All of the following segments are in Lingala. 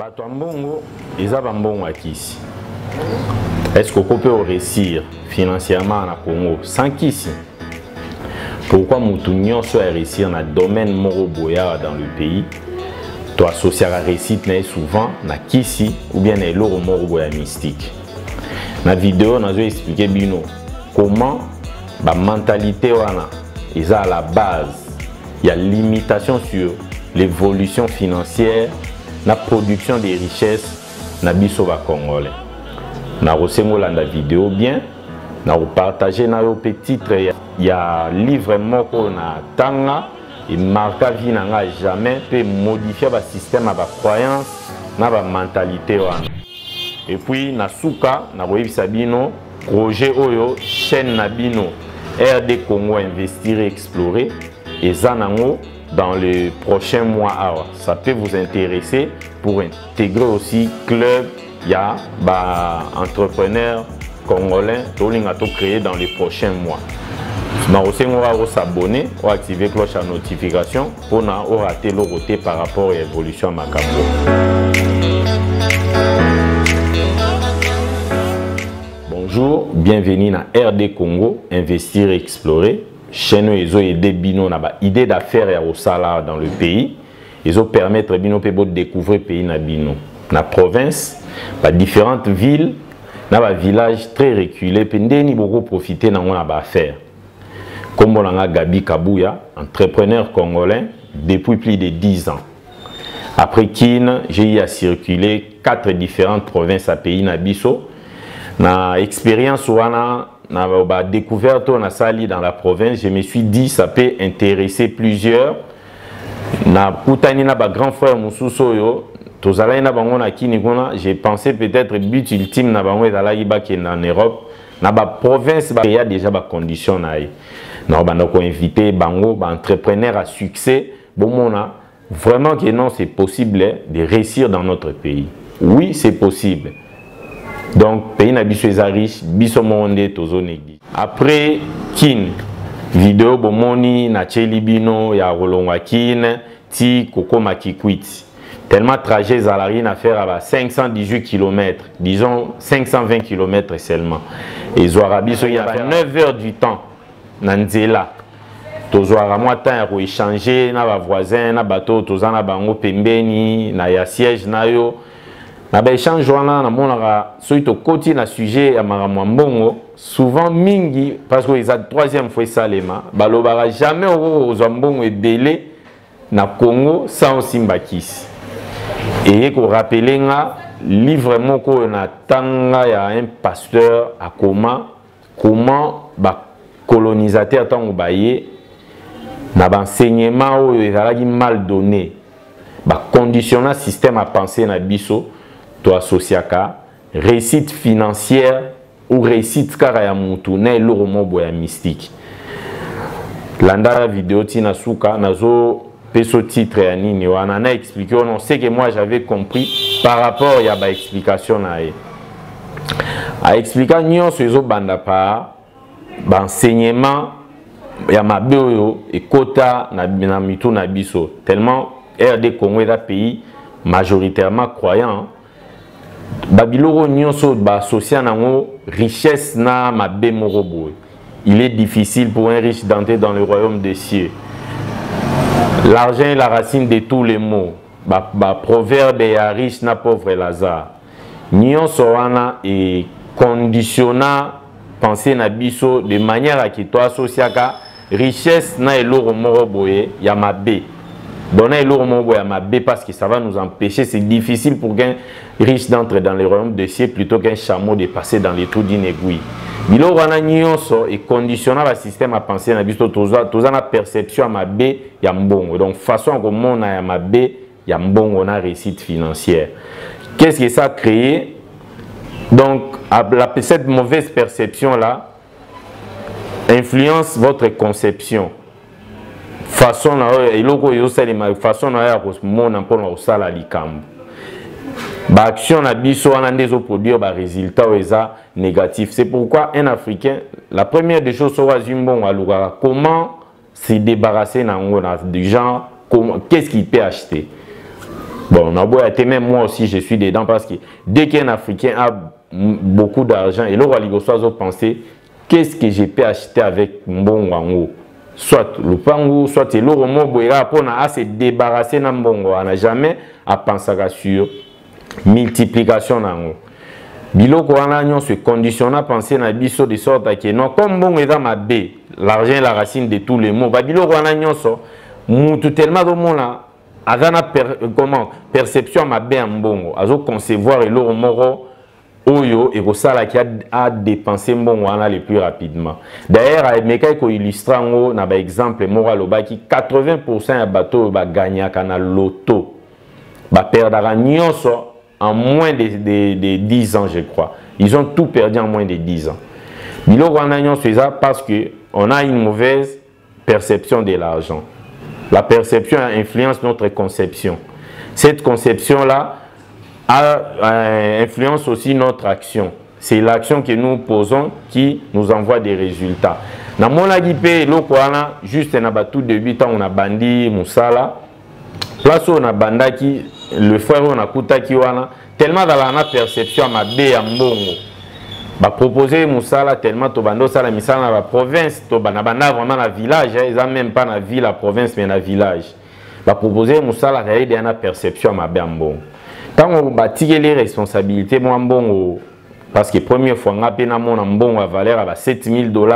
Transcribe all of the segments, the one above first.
Bato mbongo eza mbongo akisi. Est-ce qu'on peut réussir financièrement na Congo sans kisi? Pourquoi Moutounion soit réussir dans le domaine moroboya dans le pays? Tu associes à la réussite souvent na kisi ou bien na l'oro moroboya mystique. Dans la vidéo, nous allons expliquer comment la mentalité est à la base. Il y a limitation sur l'évolution financière, la production des richesses na biso ba congolais. Na rosengola la vidéo bien, na partager na yo petit titre il y a livre moko na tanga et marquer vie na jamais peut modifier ba système ba croyance na ba mentalité wana. Et puis na suka na boyebisa bino projet oyo chaîne na bino RD Congo investir et explorer et zanango dans les prochains mois. Alors, ça peut vous intéresser pour intégrer aussi club, il y a entrepreneurs congolais qui créer dans les prochains mois. Vous pouvez s'abonner ou activer la cloche à notification pour ne pas rater le roté par rapport à l'évolution de Macambo. Bonjour, bienvenue dans RD Congo, investir et explorer. Chaîne ils ont aidé bino na ba idée d'affaires au salaire dans le pays. Ils ont permettre bino pe de découvrir pays na bino. Na province, ba différentes villes, na ba villages très reculés pe ndeni beaucoup profiter na ba affaires. Comme on a Gabi Kabouya, entrepreneur congolais depuis plus de 10 ans. Après Kin, j'ai eu à circuler 4 différentes provinces à pays na biso. Na expérience wana na découverte on a sali dans la province, je me suis dit ça peut intéresser plusieurs. Na putani na ba grand frère Mususo yo, tozala na bango na kini kona, j'ai pensé peut-être but ultime na bango ezala ibaki en Europe, na ba province il y a déjà ba conditions na yi. Na ba ndako inviter bango ba entrepreneur à succès, bon mona vraiment que non c'est possible de réussir dans notre pays. Oui, c'est possible. Donc, pays na biso eza riche, biso monde tozo negi. Après kin vidéo bomoni na chelibino ya rolonga kin ti kokoma kikwiti. Tellement trajet zalari na faire à 518 km, disons 520 km seulement. Et zoara biso il y a 9 heures du temps na nzela. Tozoara moi temps ya ko échanger na ba voisins na bateau tozana bango pembeni na ya siège na yo. Na ba échange wana na monaka soito koti na sujet ya makamwa mbongo souvent mingi parce que ils a troisième fois salema balobara jamais ozwa mbongo ebele na Congo sans simbakisi et ko rappeler nga livre moko na tanga ya un pasteur à comment ba colonisateur tango baye na ba enseignement oyo ezalaki mal donné ba conditionner système à penser na biso to associaka réussite financière ou réussite kara ya mutu na eloko mobo ya mystique. Landa vidéo tina suka nazo peso titre ya nini wana na expliquer on sait que moi j'avais compris par rapport ya ba explication na ye. A expliquer nyonso ezo banda pa ba enseignement ya mabe oyo ekota na mitu na biso tellement RD Congo est un pays majoritairement croyant. Babiloro nyonso ba associé nango richesse na mabe morobo. Il est difficile pour un riche d'entrer dans le royaume des cieux. L'argent est la racine de tous les maux. Proverbe ya riche na pauvre Lazare. Nyonso wana et conditionna penser na biso de manière à qui toi associaka richesse na eloro morobo ya mabe. Donner l'eau à ma B parce que ça va nous empêcher. C'est difficile pour qu'un riche d'entrer dans le royaume de cieux plutôt qu'un chameau de passer dans les trous d'une aiguille. Bilo wana nyonso et conditionner le système à penser na biso toza na perception à ma B ya mbongo. Donc façon comme on a ma B ya mbongo na réussite financière. Qu'est-ce que ça a créé? Donc cette mauvaise perception là influence votre conception. Façon na eloko yo salima façon na ya ko mona mpona osala likambo ba action na biso wana ndezo produire ba résultat eza négatif. C'est pourquoi un Africain la première des choses soit zimbon aluka comment se débarrasser na ngona du genre qu'est-ce qu'il peut acheter Bon, même moi aussi, je suis dedans parce que dès qu'un Africain a beaucoup d'argent, et là, il faut penser, qu'est-ce que je peux acheter avec Mbongo? Soit le pango, soit l'euro moboira pour se débarrasser d'un bongo. On n'a jamais à penser sur multiplication. Biloko wana se conditionne à penser na biso de sorte que non comme bon est dans ma baie, l'argent est la racine de tous les maux. Biloko wana nyonso mutu tellement do mona azana comment perception ma baie en bongo, azo concevoir l'euro moro oyo et kosala qui a dépensé mbongo wana le plus rapidement. D'ailleurs meka ko illustre ngo na ba exemple mora lobaki 80% ya bateau ba gagnaka na loto. Ba perdara nyonso en moins de 10 ans, je crois. Ils ont tout perdu en moins de 10 ans. C'est ça parce qu'on a une mauvaise perception de l'argent. La perception influence notre conception. Cette conception-là influence aussi notre action. C'est l'action que nous posons qui nous envoie des résultats. Dans mon agipé, juste tout début, on a bandi, Moussala. Place où on a bandaki, le frère on a koutaki wana, tellement dans la perception ma bé à mbongo. Ba proposer Moussala tellement to bando sala misala na la province, to bana vraiment na village, ils ont même pas na ville la province mais na village. Ba proposer Moussala réalité na perception ma bé à mbongo. Tant on bâtit les responsabilités moi mbongo parce que première fois on a payé na mon mbongo à valeur à $7 000,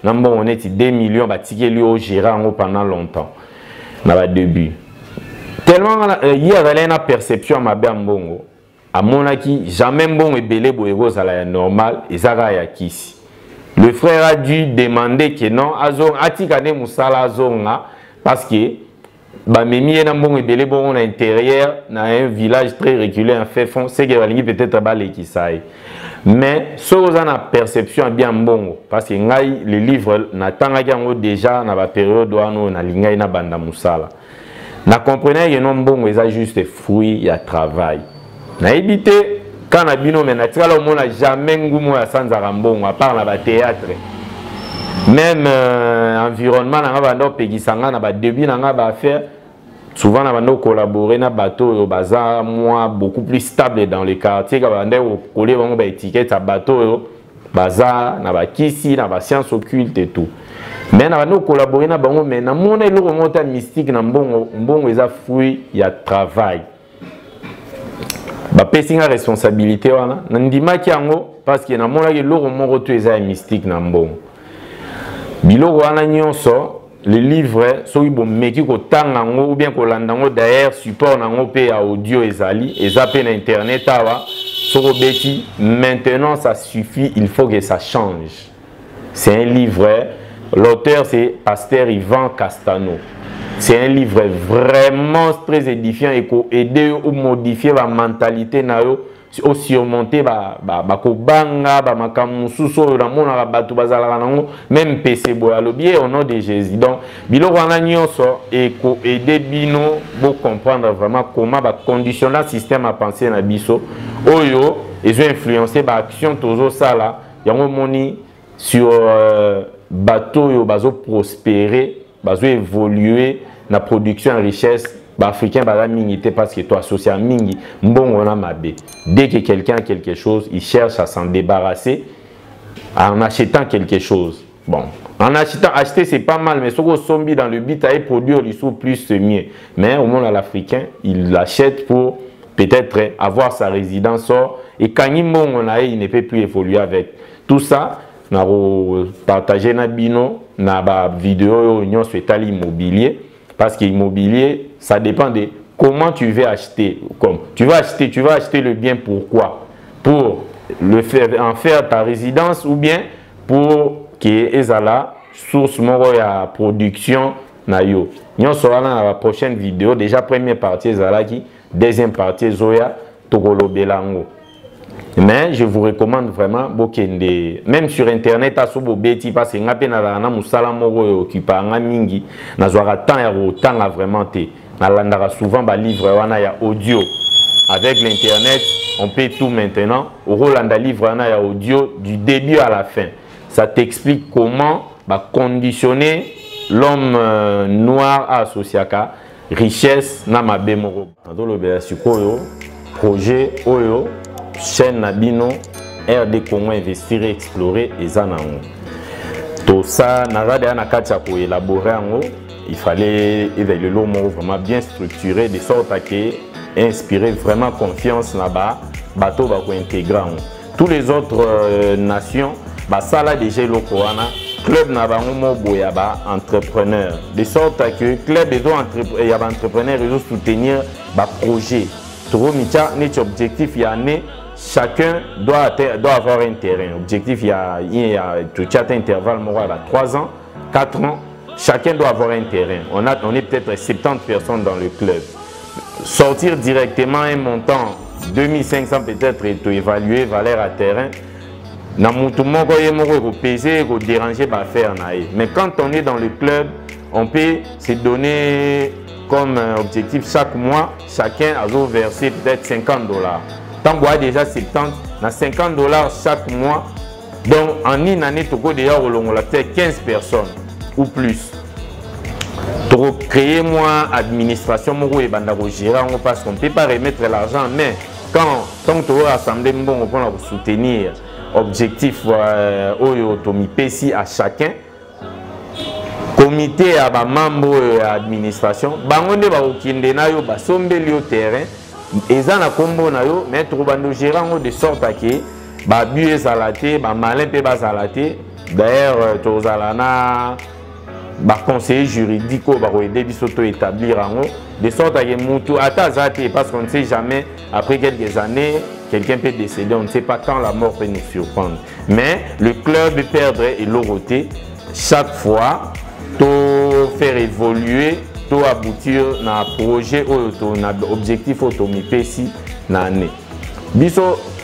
na mbongo on est 2 millions bâti lui au gérant pendant longtemps. Na ba début. Tellement il y a une perception à ma mbongo à mon aki jamais bon et belé boego à la normal et zara ya kisi. Le frère a dû demander que non azong atikane musala azonga parce que ba memi na bon et belé bon à l'intérieur dans un village très reculé en fait fond c'est que valingi peut-être balé qui sai. Mais ce qu'on a perception bien mbongo parce que ngai les livres natanga yango déjà na ba période wano na lingai na banda musala. Na comprenez que non bon mais juste fruit ya travail. Na éviter quand na bino mais naturellement on n'a jamais ngumo ya sanza mbongo à part na ba théâtre. Même environnement na bando pegisanga na ba début na ba faire souvent na bando collaborer na bateau au bazar moi beaucoup plus stable dans les quartiers ka bande coller bango ba étiquette à bateau bazar na ba kisi na ba sciences occultes et tout. Mais nous collaborer na bango mais na mon elo remonta mystique na mbongo eza fruit ya travail. Ba pesinga responsabilité wana na ndima ki yango parce que na mona ke lo moko to eza mystique na mbongo. Biloko wana nyonso les livres soki bo meki ko tanga ngo ou bien ko landa ngo d'ailleurs support na ngo pe audio ezali eza pe na internet awa soko beti maintenant ça suffit il faut que ça change. C'est un livre. L'auteur c'est Pasteur Yvan Castano. C'est un livre vraiment très édifiant et qui aider à modifier la mentalité na yo, au surmonter kobanga makamususo na mona batu bazala nango même PC boya lobié au nom de Jésus. Donc biloko wana nyonso et ko aider bino pour comprendre vraiment comment ba conditionner le système à penser na biso oyo ils ont influencé ba action tozo sala yango moni sur bateau yo bazo prospérer bazo évoluer na production en richesse ba africain ba mingité parce que toi associé à mingi mbongo na mabe dès que quelqu'un a quelque chose il cherche à s'en débarrasser en achetant quelque chose. Bon en acheter c'est pas mal mais ce qu'on sombi dans le but à produire du sous plus c'est mieux mais au monde à l'africain il l'achète pour peut-être avoir sa résidence et quand il ne peut plus évoluer avec tout ça. Na partager na bino na ba vidéo union sur l'immobilier parce que l'immobilier ça dépend de comment tu veux acheter. Comme tu vas acheter le bien pourquoi? Pour le faire en faire ta résidence ou bien pour que ezala source moro ya production na yo. Nous sera dans la prochaine vidéo déjà première partie ezala qui deuxième partie zoya tokolo belango. Mais je vous recommande vraiment bokende même sur internet asobo beti parce que ngape na musala moko occupé nga mingi na zwara temps ya rotanga vraiment te na landara souvent ba livre wana ya audio avec l'internet on peut tout maintenant au rolanda livre wana ya audio du début à la fin ça t'explique comment ba conditionner l'homme noir à associaka richesse na mabe moko. Dans le Béasikoyo, projet Oyo, chaîne Nabino, RD Congo investir et explorer et zanango. Tout ça, Nazade Anakatia pour élaborer en haut, il fallait évaluer le mot vraiment bien structuré de sorte à que inspirer vraiment confiance là-bas, bateau va intégrer. Tous les autres nations, bah ça là déjà le Corana, club n'a pas entrepreneur, de sorte à que club et entrepreneurs ils soutenir bah projet. Tout notre objectif il y a né, chacun doit avoir un terrain. Objectif il y a tout un intervalle à 3 ans, 4 ans, chacun doit avoir un terrain. On est peut-être 70 personnes dans le club. Sortir directement un montant 2500 peut-être et tout évaluer valeur à terrain. Déranger faire. Mais quand on est dans le club, on peut se donner comme objectif chaque mois, chacun a versé peut-être 50 $. Tant qu'on a déjà 70, dans 50 $ chaque mois, donc en une année, on a déjà 15 personnes ou plus. Pour créer moins administration, parce qu'on ne peut pas remettre l'argent, mais quand on a rassemblé, on va soutenir objectif automi à chacun. Comité à membre administration, bangonde ba okinde na yo ba sombeli au terrain, ezana kombo na yo, mais trobando gérant de sorte à que ba bué zalaté, ba malin pe ba zalaté. D'ailleurs tozalana ba conseiller juridique ba aider biso to établir en haut, de sorte à que mutu ata zate parce qu'on ne sait jamais après quelques années quelqu'un peut décéder, on ne sait pas quand la mort peut nous surprendre. Mais le club perdrait et l'oroté chaque fois. Pour faire évoluer, pour aboutir à un projet ou un objectif automisé dans l'année.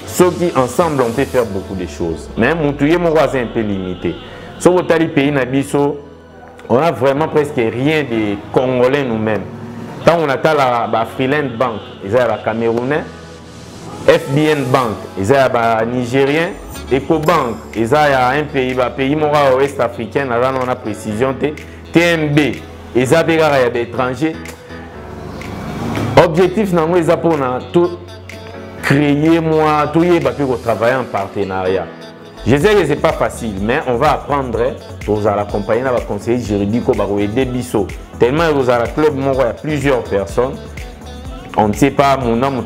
Ceux qui ensemble on peut faire beaucoup de choses. Mais mon voisin est un peu limité. Sur le pays, on a vraiment presque rien de Congolais nous-mêmes. Quand on a la Freeland Bank, ils ont la Camerounais, FBN Bank, ils ont la Nigérien. EcoBank, ils ont un pays ouest africain, on a précision. TMB, ils ont des étrangers. Objectif, ils ont tout créer, tout travailler en partenariat. Je sais que ce n'est pas facile, mais on va apprendre pour l'accompagner dans le conseiller juridique pour aider Bisso. Tellement il y a club, il y a plusieurs personnes. On ne sait pas mon nom,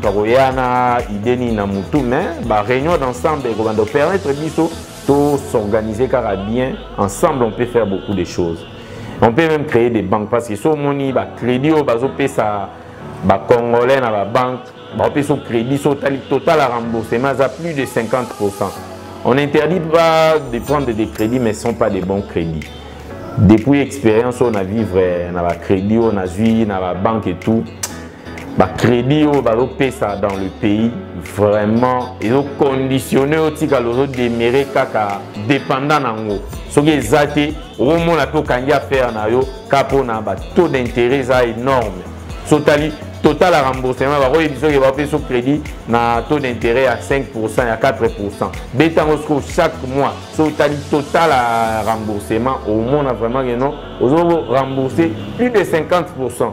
idée ni namutu, mais la réunion d'ensemble va permettre de s'organiser car bien ensemble on peut faire beaucoup de choses. On peut même créer des banques parce que si on a crédit au ça congolais dans la banque, on peut crédit total à remboursement à plus de 50%. On n'interdit pas de prendre des crédits mais ce ne sont pas des bons crédits. Depuis l'expérience on a vivre dans la crédit, on a vu dans la banque et tout. Crédit au ça dans le pays, vraiment, ils ont conditionné aussi qu'à l'autre déméré kaka dépendant d'ango. Ce qui est zate, au moment où on a faire na yo, capo na taux d'intérêt énorme. Total à remboursement, il va faire crédit na taux d'intérêt à 5% à 4%. Chaque mois, total à remboursement, au moins on a vraiment remboursé plus de 50%.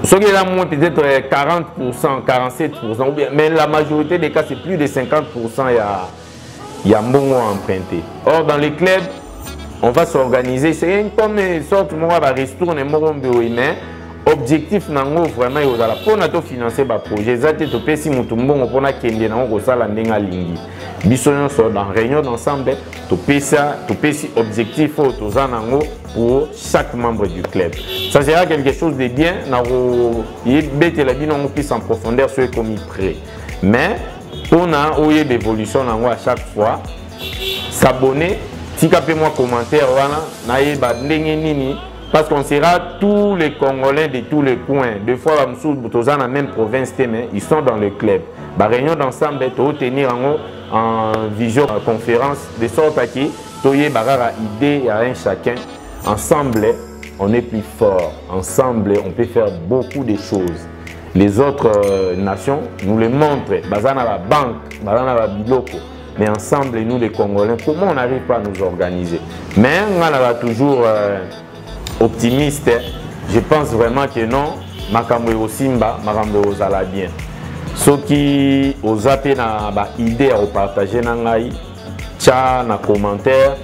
Ce qui est là, peut-être 40%, 47%, mais la majorité des cas, c'est plus de 50%, il y a un bon emprunté. Or, dans les clubs, on va s'organiser. C'est comme une sorte de restourne, mais objectif, vraiment, pour nous financer le projet, si nous dans réunion d'ensemble, objectif pour chaque membre du club. Ça sera quelque chose de bien, on puisse en profondeur sur comme prêt. Mais pour nous, il y a des évolutions à chaque fois. S'abonner, si vous avez un commentaire, parce qu'on sera tous les Congolais de tous les coins. Deux fois, dans la même province, mais ils sont dans le club. La réunion d'ensemble est tenir en visioconférence de sorte à qui il y a une idée à un chacun. Ensemble, on est plus fort. Ensemble, on peut faire beaucoup de choses. Les autres nations nous le montrent. Bazana la banque, bazana la biloko. Mais ensemble, nous les Congolais, comment on n'arrive pas à nous organiser? Mais on a toujours optimiste. je pense vraiment que non, makambo osimba, makambo ozala bien. Ce qui osa pe na ba idée à partager na ngai, tcha na commentaire,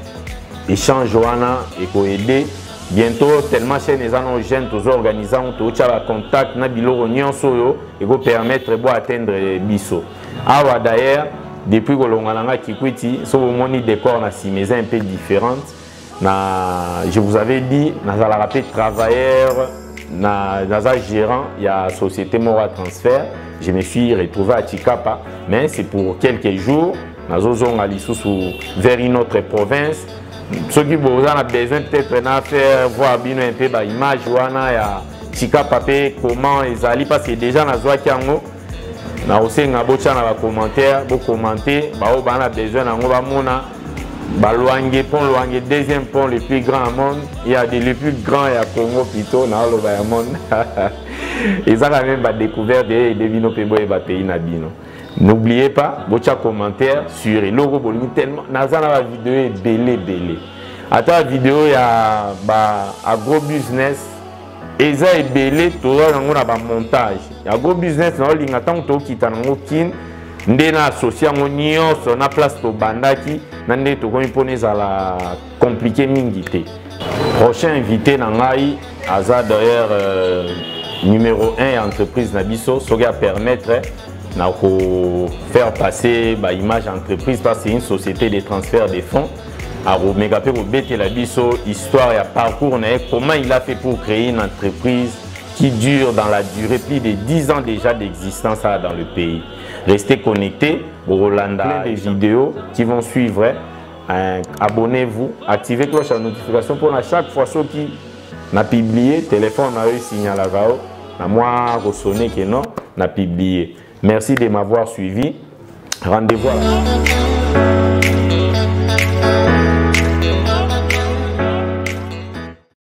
échange wana et ko aider. Bientôt tellement chaîne les gens jeunes tous organisants tous tcha contact na biloko nyonso yo et ko permettre bo atteindre biso. Awa d'ailleurs depuis que l'on a Kikwiti, sur le moni décor na si maisons un peu différentes. Je vous avais dit, dans la rapide travailleur, dans un gérant, il y a société Mora Transfert. Je me suis retrouvé à Chikapa, mais c'est pour quelques jours. Vers une autre province. Ceux qui ont besoin peut-être de faire voir un peu l'image, Chikapa, comment ils allaient, parce que déjà dans Zoakiango, na aussi na bocha na ba commentaire bo commenter ba o ba na besoin na ngo ba mona ba loange pont loange deuxième pont le plus grand au monde, il y a le plus grand ya Congo plutôt na lo ba monde ils ont quand même ba découvert des bino pebo et ba pays na bino. N'oubliez pas bocha commentaire sur le logo bolimi tellement na za na ba vidéo belé ata vidéo ya ba agro business eza ebele toza nango na ba montage ya go business na olinga tango tokita nango kin nde na associé yango nyonso na place tobandaki na nde tokomi mpona ezala compliqué mingi te. Prochain invité na ngai aza d'ailleurs numéro 1 ya entreprise na biso soki a permettre na ko faire passer ba image entreprise parce que c'est une société de transfert de fonds. Alors, Megapé Bete la biso, histoire et parcours, comment il a fait pour créer une entreprise qui dure dans la durée plus de 10 ans déjà d'existence dans le pays. Restez connectés, Rolanda, les vidéos qui vont suivre. Abonnez-vous, activez cloche de notification pour chaque fois ceux qui n'a publié, téléphone a eu signal à Gao, na moi ressonner que non, n'a publié. Merci de m'avoir suivi. Rendez-vous.